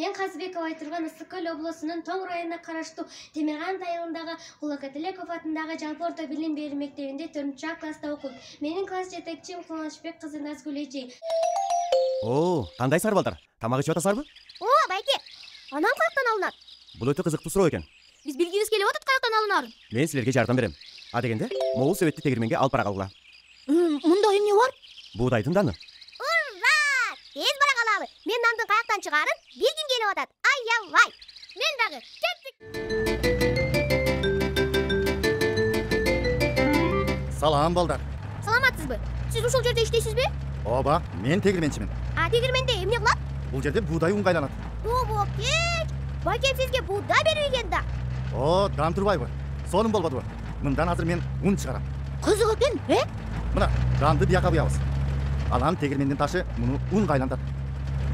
Мен Казбеков айтылган Ысык Көл облусунун Тоң районуна караштуу Темирканат айылындагы Кулакетилеков атындагы жалпы орто билим берүү мектебинде 4 класста окуйм. Менин класс жетекчим Кубанычбек кызы Назгүл эже. Кандай сар балдар? Тамак ичип атасарбы? Байке, анан каяктан алынат? Бул өтө кызыктуу суроо экен. Биз билгибиз келип атат каяктан алынарын. Мен силерге жардам берем. А дегенде, могул себетти тегирменге алып бара калгыла. Мында эмне бар? Буудайдын даны. Ура! Тез бара калалы. Мен нандын каяктан чыгарын билгим келип атат. Аябай. Мен дагы кеттик. Салам балдар. Саламатсызбы? Сиз ушул жерде иштейсизби? Ооба, мен тегирменчимин. Тегирменде эмне кылат? Бул жерде буудай уңгайланат. Кеч. Байкем сизге буудай берүү экен да. Дан турбайбы? Сонун болбодубу? Мындан азыр мен ун чыгарам. Кызык экен, Мына, данды бияка буябыз. Анан тегирмендин ташы муну унга айлантат.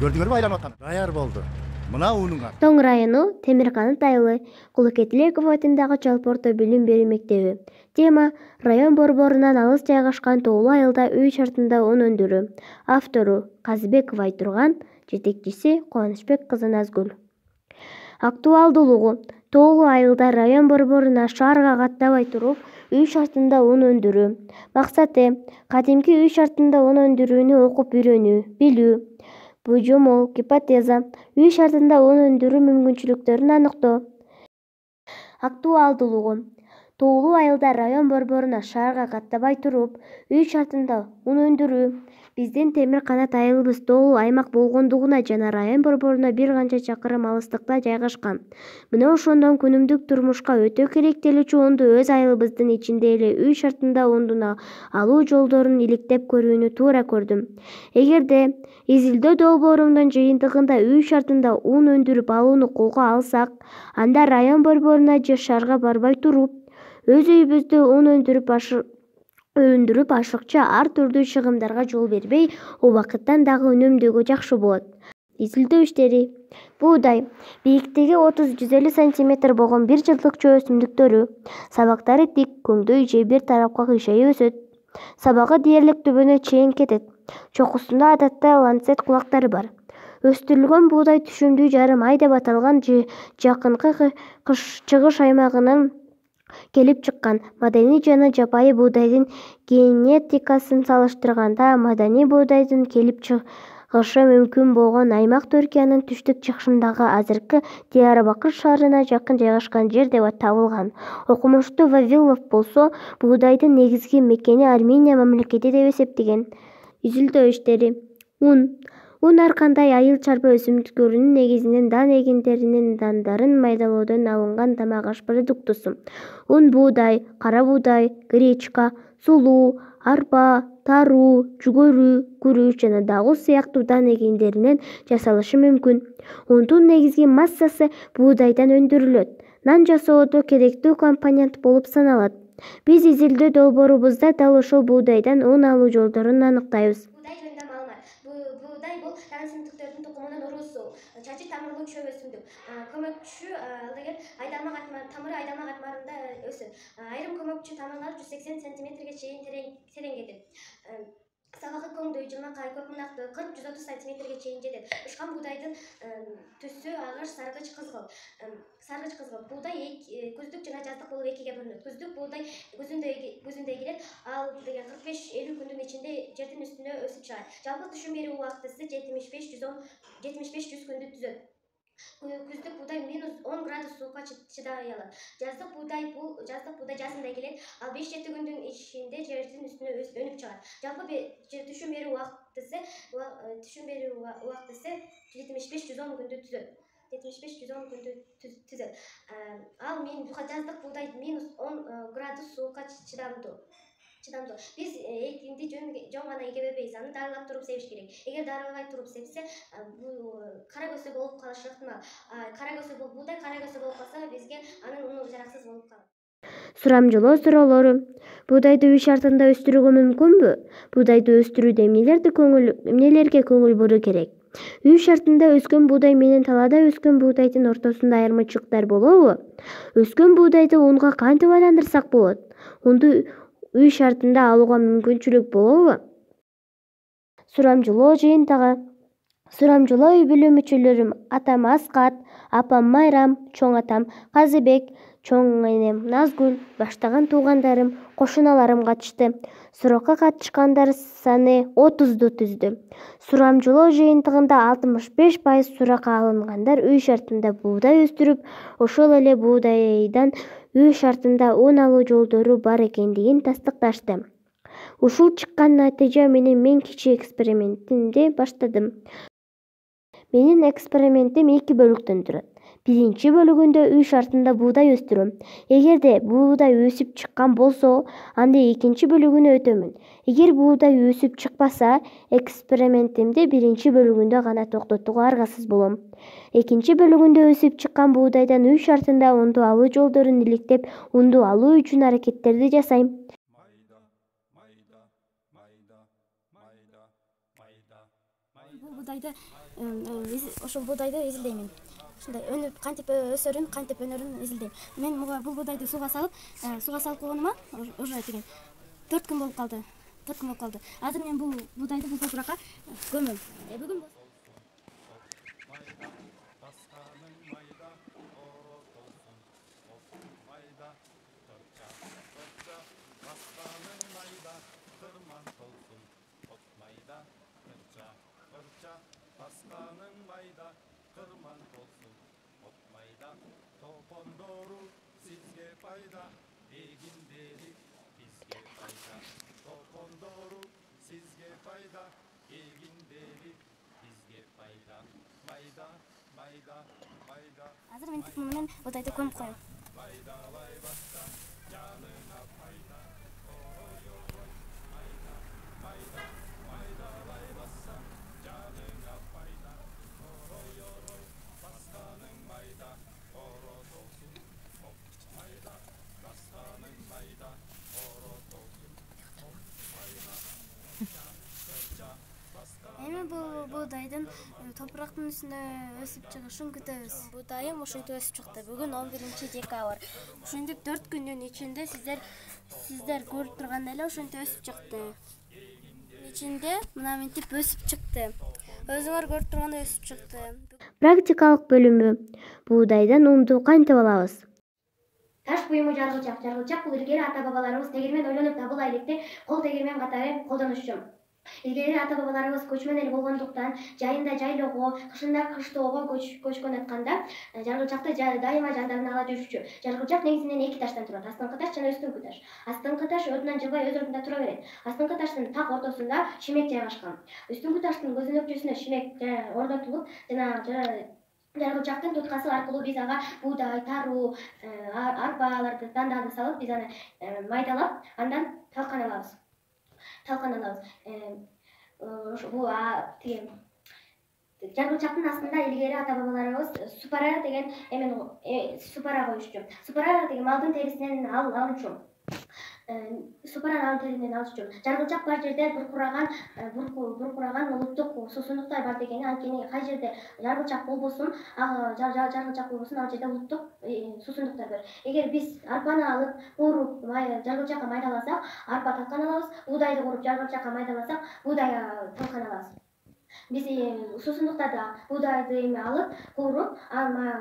Көрдүңөрбү айланып атканын? Даяр болду. Мына унуңа. Тоң району Темирканат айылы Кулакетилеков атындагы жалпы орто билим берүү мектеби. Тема район борборунан алыс жайгашкан тоолуу айылда үй шартында un өндүрүү. Автору Казбеков айтылган, жетекчиси Кубанычбек кызы Назгүл. Актуалдуулугу: тоолуу айылда район борборуна шаарга каттабай туруп үй шартында un өндүрүү. Максаты: кадимки үй шартында un өндүрүүнү окуп үйрөнүү, билүү. Божомол, гипотеза: үй шартында un өндүрүү мүмкүнчүлүктөрүн аныктоо. Актуалдуулугу: тоолуу айылда район борборуна шаарга каттабай туруп үй шартында un өндүрүү. Биздин Темирканат айылыбыз тоолуу аймак болгондугуна жана район борборуна бир канча чакырым алыстыкта жайгашкан. Мына ошондон күнүмдүк турмушка өтө керектелүүчү унду өз айылыбыздын ичинде эле үй шартында ундун алуу жолдорун иликтеп көрүүнү туура көрдүм. Эгерде изилдөө долбоорумдун жыйынтыгында үй шартында un өндүрүп алууну колго алсак, анда район борборуна же шаарга барбай туруп, өз үйүбүздө un өндүрүп ашыкча ар түрдүү чыгымдарга жол бербей, убакыттан дагы үнөмдөөгө жакшы болот. Изилдөө иштери: буудай бийиктиги 30-150 см болгон 1 жылдык чөө өсүмдүктөрү. Сабактары тик, көңдөй же бир тарапка кыйшайып өсөт. Сабагы дээрлик түбүнө чейин кетет. Чокусунда адатта ланцет кулактары бар. Өстүрүлгөн буудай түшүмдүү жарым ай деп аталган жакынкы чыгыш аймагынан келип чыккан. Маданий жана жапайы буудайдын генетикасын салыштырганда маданий буудайдын келип чыгышы мүмкүн болгон аймак Түркиянын түштүк жакшындагы азыркы Диярбакыр шаарына жакын жайгашкан жер деп табылган. Окумуштуу Вавилов болсо буудайдын негизги мекени Армения мамлекети деп эсептеген. Изилдөө иштери: Un ар кандай айыл чарба өсүмдүктөрүнүн негизинен дан эгиндеринин дандарын майдалоодон алынган тамак аш продуктусу. Un буудай, кара буудай, гречка, сулуу, арпа, таруу, жүгөрү, күрүч жана дагы сыяктуу дан эгиндеринен жасалышы мүмкүн. Ундун негизги массасы буудайдан өндүрүлөт. Нан жасоодо керектүү компонент болуп саналат. Биз изилдөө долбоорубузда дал ошол буудайдан un алуу жолдорун аныктайбыз. Буудай бул өсүмдүктөрдүн тукумунун уруусу, чачы тамырлуу чөп өсүмдүк. Көмөкчү тамыры айдалма катмарында өсөт. Айрым көмөкчү тамырлар 180 см чейин тереңдетет. Сабагы көңдөй, жымакай, көп мунактуу 40-130 см чейин жетет. Ушкан буудайдын түсү агыр саргыч кызгылт. Буудай күздүк жана жаздык болуп экиге бөлүнөт. Күздүк буудай күзүндө эгилет, ал деген 45-50 күндүн ичинде жердин үстүнө өсүп чыгат. Жалпы түшүм берүү убактысы 75-100 күндү түзөт. Күздүк буудай -10 градус суукка чыдай алат. Жаздык буудай жазында эгилет, ал 5-7 күндүн ичинде жердин үстүнө өнүп чыгат. Жалпы түшүм берүү убактысы 75-110 күндү түзөт. Ал жаздык буудай -10 градус суукка чыдамдуу. Биз экинди жөн гана эге бербейбиз, аны дарылап туруп себиш керек. Эгер дарылабай туруп сепсе, кара көсө болуп калышы ыктымал. Буудай кара көсө болуп калса, бизге анын уну жараксыз болуп калат. Сурамжылоо суроолору: буудайды үй шартында өстүрүүгө мүмкүнбү? Буудайды өстүрүүдө эмнелерге көңүл буруу керек? Үй шартында өскөн буудай менен талаада өскөн буудайдын ортосунда айырмачылыктар болобу? Өскөн буудайды унга кантип айландырсак болот? Унду үй шартында алууга мүмкүнчүлүк болобу? Сурамжылоо жыйынтыгы: Сурамжылоо үй бүлө мүчөлөрүм: атам Аскат, апам Майрам, чоң атам Казыбек, чоң энем Назгүл, баштаган туугандарым, кошуналарым катышты. Суракка катышкандар саны 30ду түздү. Сурамжылоо жыйынтыгында 65% суракка алынгандар үй шартында буудай өстүрүп, ошол эле буудайдан үй шартында un алуу жолдору бар экендигин тастыкташты. Ушул чыккан натыйжа менен мен кичи экспериментимди баштадым. Менин экспериментим 2 бөлүктөн турат. Биринчи бөлүгүндө үй шартында буудай өстүрөм. Эгерде буудай өсүп чыккан болсо, анда экинчи бөлүгүнө өтөмүн. Эгер буудай өсүп чыкпаса, экспериментимди биринчи бөлүгүндө гана токтотууга аргасыз болом. Экинчи бөлүгүндө өсүп чыккан буудайдан үй шартында унду алуу жолдорун иликтеп, унду алуу үчүн аракеттерди жасайм. Ошол буудайды изилдеймин. Ушундай өнүп кантип өсөрүн, кантип өнөрүн изилдейм. Мен бул буудайды сууга салып койгонума уже деген 4 күн болуп калды. Азыр мен бул буудайды бул топуракка көмөм. Бүгүн азыр мен тип менен буудайды көмүп коем. Эми бул буудайдын топурактын үстүнө өсүп чыгышын күтөбүз. Буудайым ушинтип өсүп чыкты. Бүгүн 11-декабрь. Ушинтип 4 күндүн ичинде сиздер көрүп тургандай эле ушинтип өсүп чыкты. Ичинде мына мынтип өсүп чыкты. Өзүңөр көрүп тургандай өсүп чыкты. Практикалык бөлүмү. Буудайдан унду кантип алабыз? Таш буюму жаргылчак. Жаргылчак бул илгери ата-бабаларыбыз тегирмен ойлонуп табыла электе кол тегирмен катары колдонушчу. Илгери ата-бабаларыбыз көчмөн эл болгондуктан жайында жайлоого, кышында кыштоого көчкөн атканда жаргылчакты дайыма жандарына ала жүрчү. Жаргылчак негизинен 2 таштан турат: астыңкы таш жана үстүңкү таш. Астыңкы таш ордунан жылбай өз ордунда тура берет. Астыңкы таштын так ортосунда шимек жайгашкан. Үстүңкү таштын көзөнөкчөсүнө шимек орнотулуп, жана жаргылчактын туткасы аркылуу биз ага буудай, таруу, арпаларды, дандарды салып, биз аны майдалап, андан талкан алабыз. Бул тиги жаргылчактын астында илгери ата-бабаларыбыз супара деген супара коюшчу. Супара деген малдын терисинен алынчу. Жаргылчак бар жерде буркураган улуттук суусундуктар бар дегени, анткени кай жерде жаргылчак болбосун, ал жерде улуттук суусундуктар бар. Эгер биз арпаны алып, кууруп, жаргылчакка майдаласак, арпа талкан алабыз. Буудайды кууруп, жаргылчакка майдаласак, буудай талкан алабыз. Биз суусундуктарды, буудайды алып, кууруп,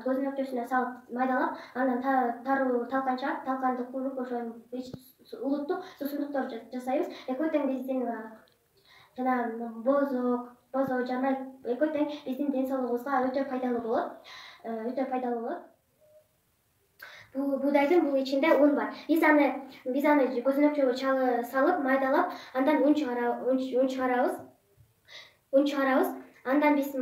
көзөнөкчөсүнө салып, майдалап, андан таруу талканча, талканды кууруп, ошол улуттук суусундуктарды жасайбыз. Экөө тең биздин жана бозо жана экөө тең биздин ден соолугубузга өтө пайдалуу болот. Буудайдын бул ичинде un бар. Биз аны көзөнөкчөгө салып, майдалап, андан un чыгарабыз. Андан биз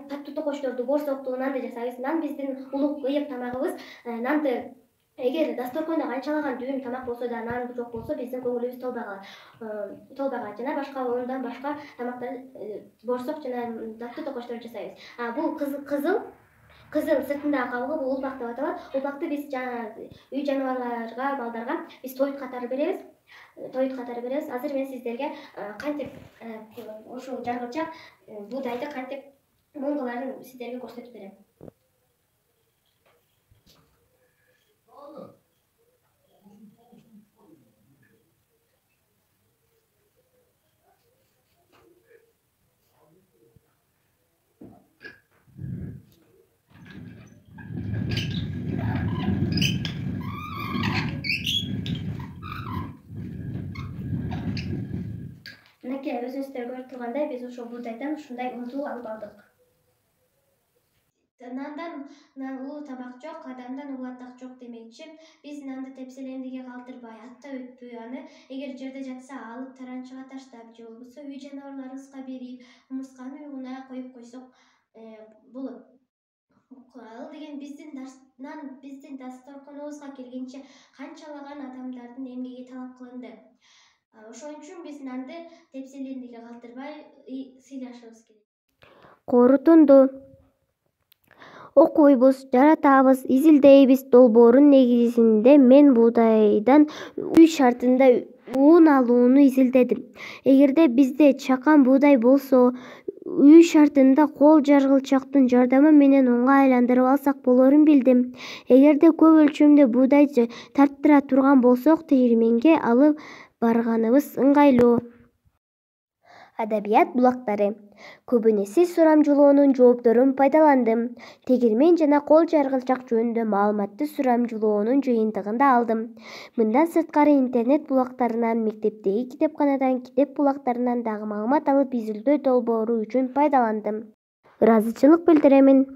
таттуу токочторду, борсокту, нанды жасайбыз. Нан биздин улук ыйык тамагыбыз. Нанды эгер дасторкондо канчалаган дүйүм тамак болсо да нан жок болсо, биздин көңүлүбүз толбаган. Жана башка ундан башка тамактар, борсок жана таттуу токочтор жасайбыз. Бул кызыл сыртындагы кабыгы бул улпак деп аталат. Улпакты биз үй жаныбарларга, малдарга биз тоют катары беребиз. Азыр мен сиздерге кантип ушул жаргылчак буудайды кантип мун кыларын сиздерге көрсөтүп берем. тургандай биз ошо буудайдан ушундай унтуу алып алдык. Нандан улуу табак жок, адамдан улуу атак жок демекчи, биз нанды тепселендиге калтырбай, аттап өтпөй, аны эгер жерде жатса алып таранчыга таштап же болбосо үй жаныбарларыбызга берип, кумурсканы уюна коюп койсок болот. Ал деген биздин дасторконубузга келгенче канчалаган адамдардын эмгеги талап кылынды. Ошон үчүн биз нанды тепселендиге калтырбай сыйлашыбыз керек. Корутунду. Окуйбуз, жаратабыз, изилдейбиз. Долбоордун негизинде мен буудайдан үй шартында ун алууну изилдедим. Эгерде бизде чакан буудай болсо, үй шартында кол жаргылчактын жардамы менен унга айландырып алсак болорун билдим. Эгерде көп өлчөмдө буудайды тарттыра турган болсок, тегирменге алып барганыбыз ыңгайлуу. Адабият булактары. Көбүнесе сурамжылоонун жоопторун пайдаландым. Тегирмен жана кол жаргылчак жөнүндө маалыматты сурамжылоонун жыйынтыгында алдым. Мындан сырткары интернет булактарынан, мектептеги китепканадан, китеп булактарынан дагы маалымат алып, изилдөө долбоору үчүн пайдаландым. Ыраазычылык билдиремин.